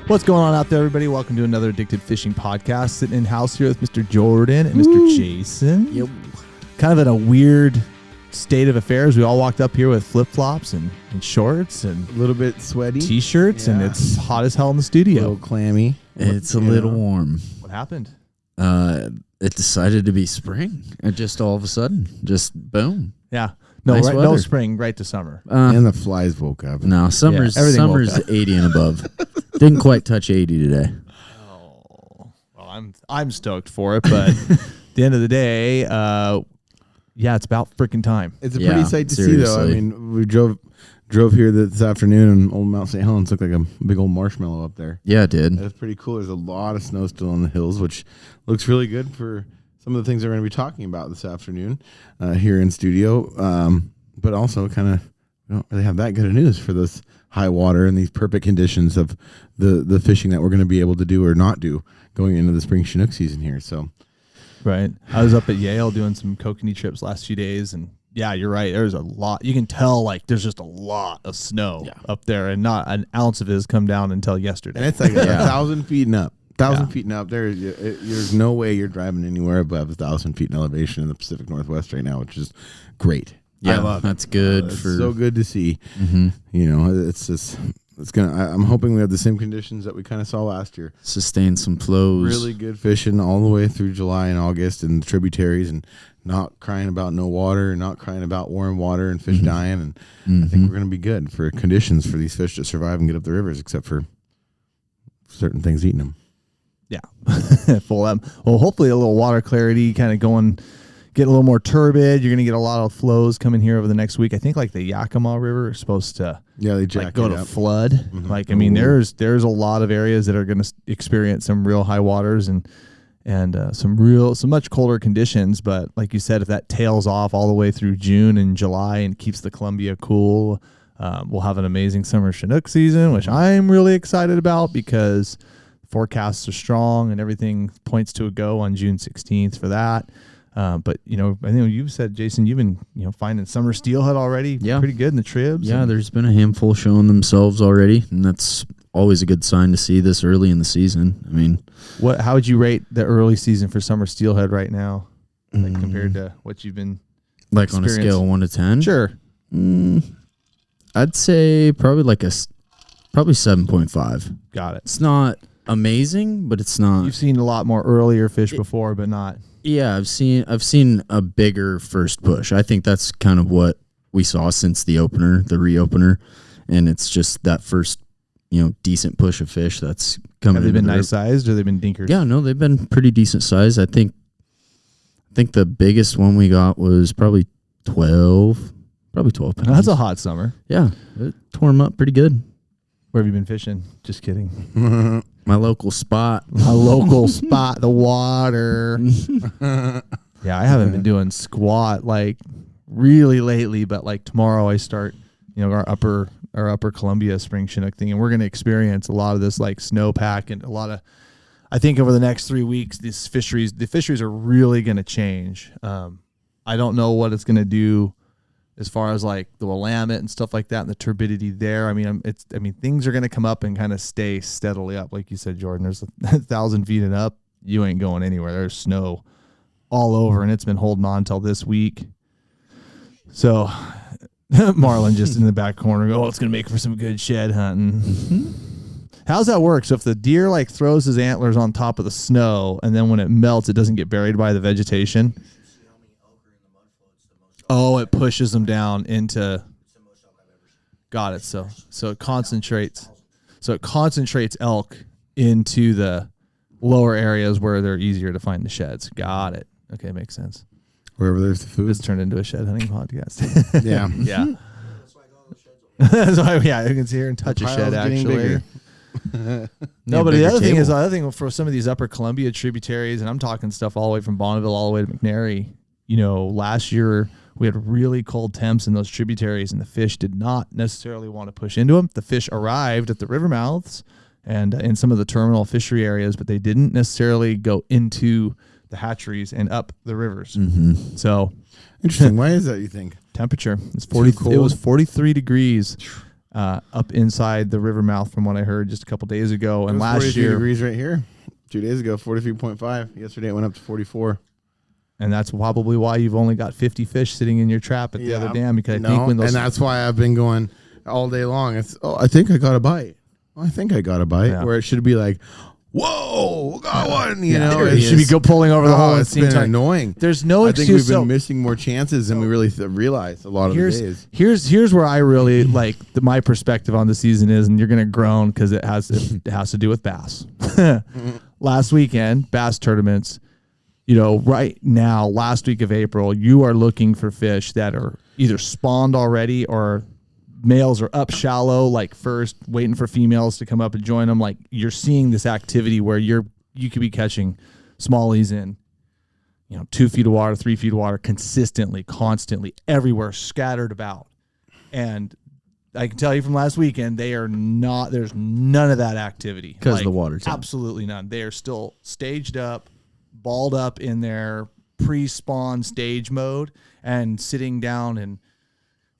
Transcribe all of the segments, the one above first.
What's going on out there, everybody? Welcome to another Addicted Fishing podcast. Sitting in house here with Mr. Jordan and Mr. Jason. Yep. Kind of in a weird state of affairs. We all walked up here with flip-flops and shorts and A little bit sweaty. T-shirts, and it's hot as hell in the A studio. little clammy. It's a little warm. What happened? It decided to be spring. It just all of a sudden, just boom. Yeah. No, Nice right, no weather. spring, right to summer. And the flies woke up. No, summer's everything woke summer's up. 80 and above. Didn't quite touch 80 today. Oh, well, I'm stoked for it, but at the end of the day, yeah, it's about freaking time. It's a Yeah, pretty sight to see, though. I seriously. mean, we drove here this afternoon, and old Mount St. Helens looked like a big old marshmallow up there. Yeah, it did. That's pretty cool. There's a lot of snow still on the hills, which looks really good for some of the things we're going to be talking about this afternoon here in studio. But also kind of we don't really have that good of news for this high water and these perfect conditions of the fishing that we're going to be able to do or not do going into the spring Chinook season here. So Right. I was up at Yale doing some kokanee trips last few days, and yeah, you're right. There's a lot. You can tell, like, there's just a lot of snow up there, and not an ounce of it has come down until yesterday. and it's like 1,000 feet and up. 1,000 feet and up. There's no way you're driving anywhere above 1,000 feet in elevation in the Pacific Northwest right now, which is great. Yeah, I love that's good It's for so good to see. Mm-hmm. You know, it's just I'm hoping we have the same conditions that we kind of saw last year. sustain some flows. Really good fishing all the way through July and August and the tributaries, and not crying about no water, and not crying about warm water and fish dying. And I think we're going to be good for conditions for these fish to survive and get up the rivers, except for certain things eating them. Yeah. Full up. Well, hopefully a little water clarity kind of getting a little more turbid. You're going to get a lot of flows coming here over the next week. I think like the Yakima River is supposed to Yeah, they jack go it to up. flood. Like, I mean, there's a lot of areas that are going to experience some real high waters and some much colder conditions. But like you said, if that tails off all the way through June and July and keeps the Columbia cool, we'll have an amazing summer Chinook season, which I'm really excited about because forecasts are strong and everything points to a go on June 16th for that. But I know you've said, Jason, you've been finding summer steelhead already. Yeah. Pretty good in the tribs. Yeah, there's been a handful showing themselves already, and that's always a good sign to see this early in the season. I mean, How would you rate the early season for summer steelhead right now, like compared to what you've been? like on a scale of 1 to 10? Sure. I'd say probably probably 7.5. Got it. It's not amazing, but it's not. You've seen a lot more earlier fish before, but not. Yeah, I've seen a bigger first push. I think that's kind of what we saw since the reopener, and it's just that first, decent push of fish that's coming. Have they been into the nice sized or they've been dinkers? Yeah, no, they've been pretty decent size. I think the biggest one we got was probably 12 pounds. That's a hot summer. Yeah, it tore them up pretty good. Where have you been fishing? Just kidding. My local spot. A local spot, the water. Yeah, I haven't been doing squat like really lately, but like tomorrow I start, our upper Columbia spring Chinook thing, and we're going to experience a lot of this like snowpack and a lot of. I think over the next 3 weeks, the fisheries are really going to change. I don't know what it's going to do as far as like the Willamette and stuff like that and the turbidity there. I mean, things are going to come up and kind of stay steadily up. Like you said, Jordan, there's 1,000 feet and up. You ain't going anywhere. There's snow all over, and it's been holding on till this week. So Marlon just in the back corner, it's going to make for some good shed hunting. How's that work? So if the deer like throws his antlers on top of the snow and then when it melts, it doesn't get buried by the vegetation. Oh, it pushes them down into. Got it. So it concentrates. So it concentrates elk into the lower areas where they're easier to find the sheds. Got it. Okay, makes sense. Wherever there's the food. This turned into a shed hunting podcast. Yeah. Yeah. That's why, yeah, you can see here and touch a shed actually. No, but the other thing for some of these upper Columbia tributaries, and I'm talking stuff all the way from Bonneville all the way to McNary. Last year we had really cold temps in those tributaries, and the fish did not necessarily want to push into them. The fish arrived at the river mouths and in some of the terminal fishery areas, but they didn't necessarily go into the hatcheries and up the rivers. Mm-hmm. So interesting. Why is that, you think? temperature. It's 40. Too cold? It was 43 degrees up inside the river mouth from what I heard just a couple days ago. And It was last 43 year, degrees right here. 2 days ago, 43.5. Yesterday it went up to 44. and that's probably why you've only got 50 fish sitting in your trap at the other dam, because I think when those, and that's why I've been going all day long. It's I think I got a bite. I think I got a bite. Yeah. Where it should be like, whoa, got one. You know, it should be go pulling over the hole. It's been annoying. There's no I think excuse. we've been missing more chances than we really realize a lot of the days. Here's where I really like my perspective on the season is, and you're gonna groan because it has to do with bass. Last weekend, bass tournaments. You know, right now, last week of April, you are looking for fish that are either spawned already or males are up shallow, like first, waiting for females to come up and join them. Like you're seeing this activity where you could be catching smallies in, 2 feet of water, 3 feet of water, consistently, constantly, everywhere, scattered about. And I can tell you from last weekend, there's none of that activity. Because the water's in. Absolutely none. They are still staged up, balled up in their pre-spawn stage mode and sitting down and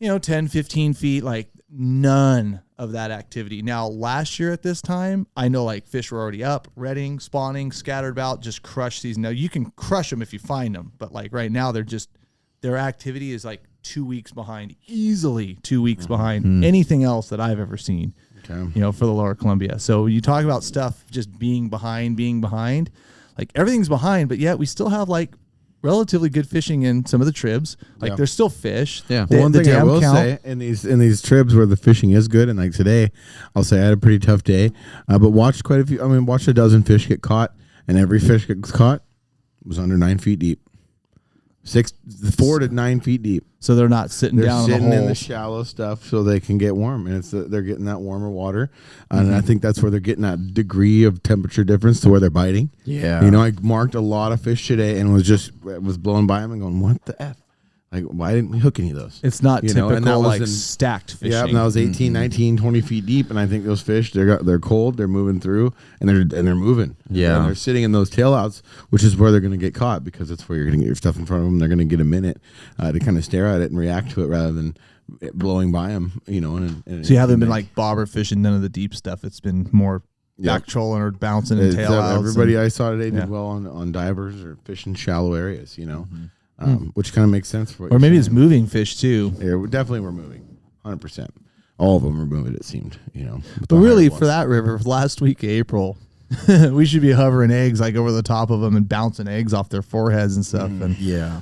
10, 15 feet, like none of that activity. Now, last year at this time, I know like fish were already up, redding, spawning, scattered about, just crush these. Now, you can crush them if you find them, but like right now, their activity is like 2 weeks behind, easily 2 weeks behind anything else that I've ever seen, for the Lower Columbia. So you talk about stuff just being behind, like everything's behind, but yet we still have like relatively good fishing in some of the tribs. Like there's still fish. Yeah. Well, one thing I will say in these tribs where the fishing is good, and like today, I'll say I had a pretty tough day, but watched quite a few. I mean, watched a dozen fish get caught, and every fish that gets caught was under 9 feet deep, 4 to 9 feet deep. So they're not sitting down in the shallow stuff so they can get warm, and they're getting that warmer water, and I think that's where they're getting that degree of temperature difference to where they're biting. Yeah, I marked a lot of fish today and was blowing by them and going, "What the f? Like, why didn't we hook any of those?" It's not typical, and that was stacked fishing. Yeah, and that was 18, 19, 20 feet deep, and I think those fish they're cold, they're moving through, and they're moving. Yeah, and they're sitting in those tailouts, which is where they're going to get caught, because that's where you're going to get your stuff in front of them. They're going to get a minute to kind of stare at it and react to it rather than it blowing by them. And so you haven't been like bobber fishing none of the deep stuff. It's been more back trolling or bouncing in tailouts. Everybody I saw today did well on divers or fishing shallow areas. Which kind of makes sense for what or maybe it's saying. moving fish too. Yeah, we definitely were moving, 100%. All of them were moving. It seemed, But really, for that river, last week of April, we should be hovering eggs like over the top of them and bouncing eggs off their foreheads and stuff. And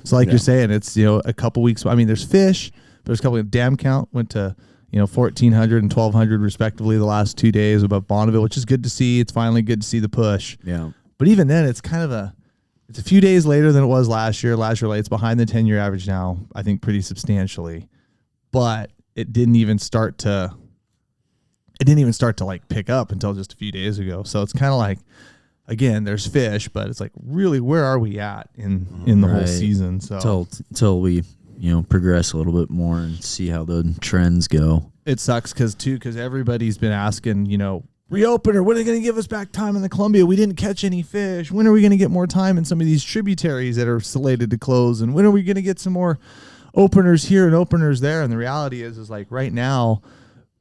so, like you're saying, it's a couple weeks. I mean, there's fish, but there's a couple of dam count went to 1,400 and 1,200 respectively the last 2 days above Bonneville, which is good to see. It's finally good to see the push. Yeah, but even then, it's kind of it's a few days later than it was last year. Last year, it's behind the 10-year average now, I think, pretty substantially. But it didn't even start to like pick up until just a few days ago. So it's kind of like, again, there's fish, but it's like, really, where are we at in the whole season? So till we progress a little bit more and see how the trends go. It sucks because everybody's been asking, reopener, when are they going to give us back time in the Columbia? We didn't catch any fish. When are we going to get more time in some of these tributaries that are slated to close? And when are we going to get some more openers here and openers there? And the reality is like right now,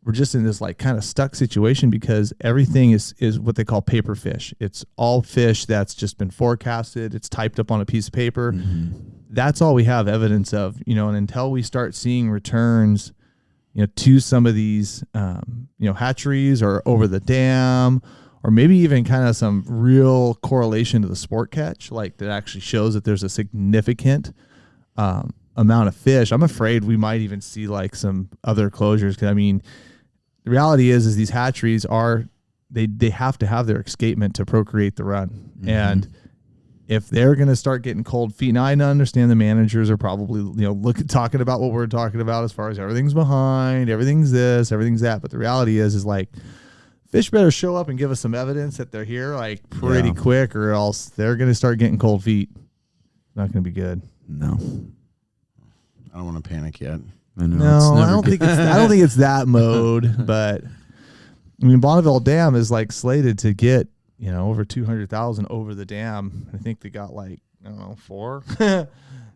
we're just in this like kind of stuck situation because everything is what they call paper fish. It's all fish that's just been forecasted. It's typed up on a piece of paper. That's all we have evidence of, and until we start seeing returns to some of these, hatcheries or over the dam, or maybe even kind of some real correlation to the sport catch, like that actually shows that there's a significant amount of fish. I'm afraid we might even see like some other closures. Cause I mean, the reality is these hatcheries they have to have their escapement to procreate the run. And if they're going to start getting cold feet, now I understand the managers are probably, talking about what we're talking about as far as everything's behind, everything's this, everything's that. But the reality is like fish better show up and give us some evidence that they're here like pretty quick, or else they're going to start getting cold feet. Not going to be good. No. I don't want to panic yet. I know, no, I don't think it's that mode, but I mean, Bonneville Dam is like slated to get, over 200,000 over the dam. I think they got like, 4.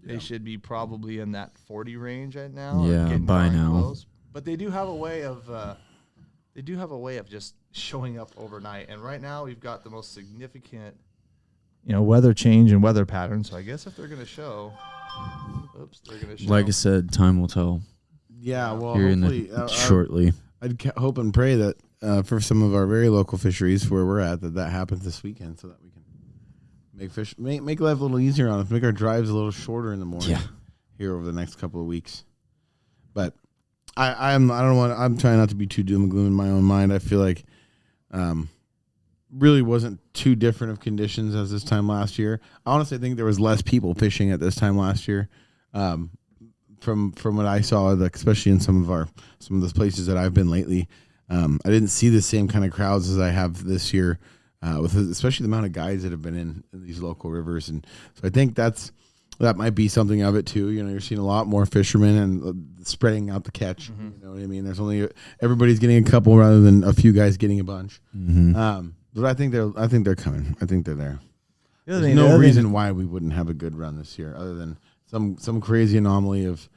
They should be probably in that 40 range right now. Yeah, by now. Close. But they do have a way of just showing up overnight. And right now we've got the most significant, weather change and weather pattern. So I guess if they're going to show, they're going to show. Like I said, time will tell. Yeah, well, Here hopefully, shortly. I'd hope and pray that for some of our very local fisheries where we're at, that happens this weekend, so that we can make life a little easier on us, make our drives a little shorter in the morning here over the next couple of weeks. But I'm trying not to be too doom and gloom in my own mind. I feel like really wasn't too different of conditions as this time last year. I honestly think there was less people fishing at this time last year. From what I saw, like, especially in some of those places that I've been lately, I didn't see the same kind of crowds as I have this year, with especially the amount of guides that have been in these local rivers. And so I think that might be something of it too. You're seeing a lot more fishermen and spreading out the catch. Mm-hmm. You know what I mean? There's everybody's getting a couple rather than a few guys getting a bunch. Mm-hmm. But I think they're coming. I think they're there. There's no reason why we wouldn't have a good run this year, other than some crazy anomaly of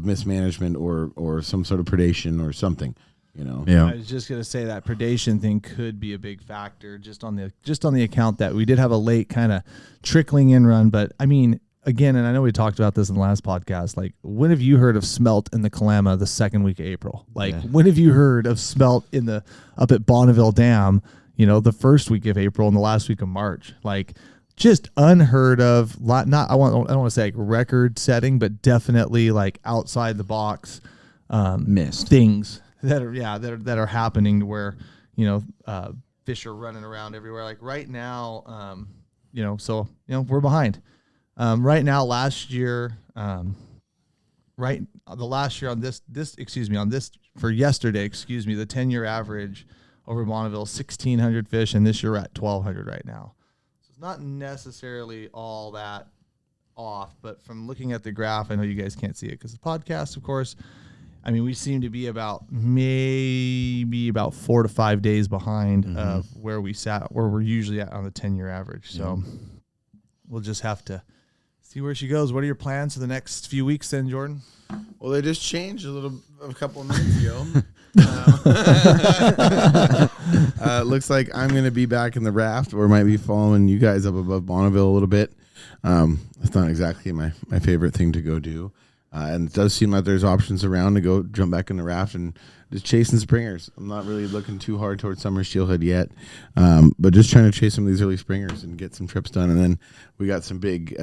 mismanagement or some sort of predation or something. Yeah. I was just gonna say that predation thing could be a big factor, just on the account that we did have a late kind of trickling in run. But I mean, again, and I know we talked about this in the last podcast, like, when have you heard of smelt in the Kalama the second week of April? Like, when have you heard of smelt up at Bonneville Dam, the first week of April and the last week of March? Like, just unheard of. I don't want to say like record setting, but definitely like outside the box missed things that are happening to where fish are running around everywhere. Like right now, we're behind. Right now, last year, the last year on this for yesterday, the 10-year average over Bonneville 1,600 fish, and this year we're at 1,200 right now. So it's not necessarily all that off, but from looking at the graph, I know you guys can't see it because it's a podcast, of course. I mean, we seem to be maybe about 4 to 5 days behind of where we're usually at on the 10-year average. So we'll just have to see where she goes. What are your plans for the next few weeks then, Jordan? Well, they just changed a couple of minutes ago. Looks like I'm going to be back in the raft, or might be following you guys up above Bonneville a little bit. It's not exactly my favorite thing to go do. And it does seem like there's options around to go jump back in the raft and just chasing springers. I'm not really looking too hard towards summer steelhead yet, but just trying to chase some of these early springers and get some trips done. And then we got some big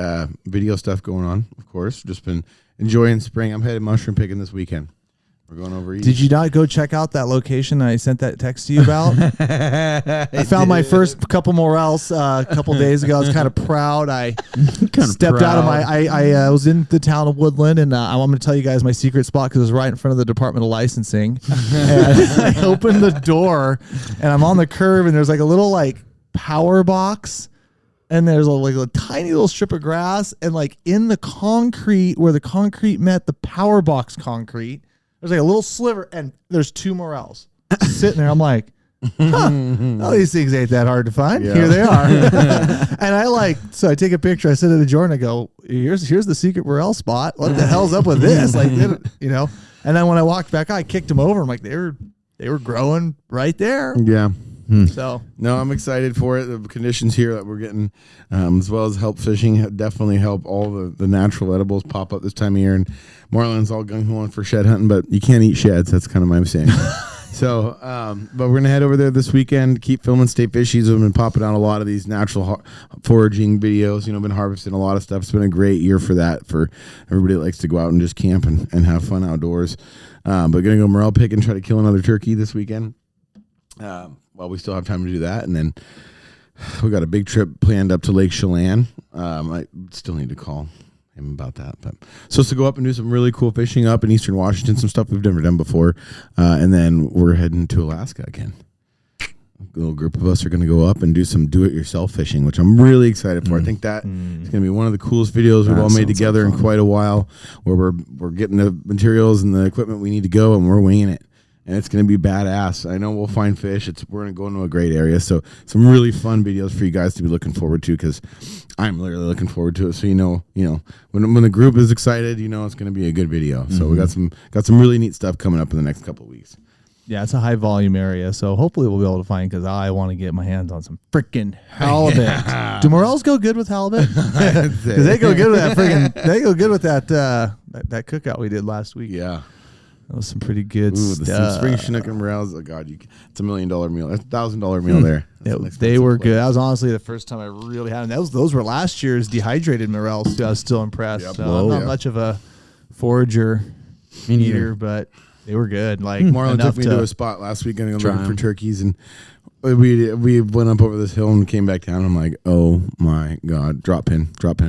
video stuff going on, of course. Just been enjoying spring. I'm headed mushroom picking this weekend. We're going over east. Did you not go check out that location I sent that text to you about? I found my first couple morels a couple days ago. I was kind of proud. I stepped out of I was in the town of Woodland, and I'm going to tell you guys my secret spot because it was right in front of the Department of Licensing. And I opened the door, and I'm on the curb, and there's like a little like power box. And there's a tiny little strip of grass, and like in the concrete where the concrete met the power box concrete, there's like a little sliver, and there's 2 morels sitting there. I'm like, these things ain't that hard to find. Yeah. Here they are. And so I take a picture. I send it to Jordan. I go, here's the secret morel spot. What the hell's up with this? Like, And then when I walked back, I kicked them over. I'm like, they were growing right there. Yeah. So no, I'm excited for it. The conditions here that we're getting, as well as help fishing, definitely help all the natural edibles pop up this time of year. And Marlon's all gung ho on for shed hunting, but you can't eat sheds. That's kind of my saying. So, but we're gonna head over there this weekend. Keep filming State Fishies. We've been popping out a lot of these natural foraging videos. Been harvesting a lot of stuff. It's been a great year for that. For everybody that likes to go out and just camp and have fun outdoors. But gonna go morel pick and try to kill another turkey this weekend. Well, we still have time to do that, and then we got a big trip planned up to Lake Chelan. I still need to call him about that, but supposed to go up and do some really cool fishing up in Eastern Washington, some stuff we've never done before, and then we're heading to Alaska again. A little group of us are going to go up and do some do-it-yourself fishing, which I'm really excited for. I think that is going to be one of the coolest videos we've all made together in quite a while, where we're getting the materials and the equipment we need to go, and we're winging it. and it's going to be badass. I know we'll find fish. We're going to go into a great area. So some really fun videos for you guys to be looking forward to, because I'm literally looking forward to it. So when the group is excited, it's going to be a good video. Mm-hmm. So we got some really neat stuff coming up in the next couple of weeks. Yeah, it's a high volume area, so hopefully we'll be able to find, because I want to get my hands on some freaking halibut. Yeah. Do morels go good with halibut? Because they go good with that freaking. They go good with that that cookout we did last week. Yeah, that was some pretty good stuff. The spring Chinook and morels. Oh God, it's $1 million meal. That's $1,000 meal there. They were good. That was honestly the first time I really had them. Those were last year's dehydrated morels too. I was still impressed. Yep. I'm not much of a forager eater, but they were good. Like Marlon took me to a spot last weekend looking for turkeys, and we went up over this hill and came back down. I'm like, oh my God, drop pin. Like,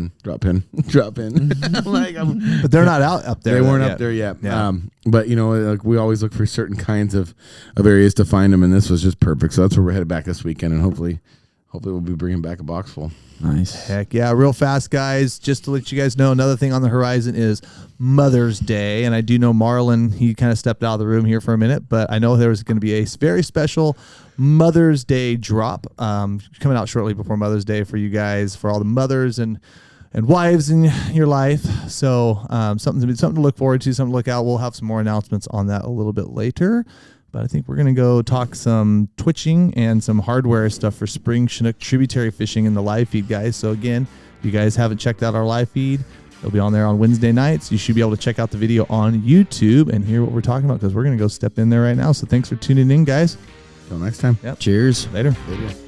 but they're not out up there. They weren't up there yet. Yeah. But like we always look for certain kinds of areas to find them, and this was just perfect. So that's where we're headed back this weekend, and hopefully we'll be bringing back a box full. Nice. Heck yeah. Real fast, guys, just to let you guys know, another thing on the horizon is Mother's Day. And I do know Marlon, he kind of stepped out of the room here for a minute, but I know there's going to be a very special Mother's Day drop coming out shortly before Mother's Day for you guys, for all the mothers and wives in your life. So something to look forward to, something to look out. We'll have some more announcements on that a little bit later. But I think we're going to go talk some twitching and some hardware stuff for spring Chinook tributary fishing in the live feed, guys. So again, if you guys haven't checked out our live feed, it'll be on there on Wednesday nights. You should be able to check out the video on YouTube and hear what we're talking about, because we're going to go step in there right now. So thanks for tuning in, guys. Until next time. Yep. Cheers. Later. Later.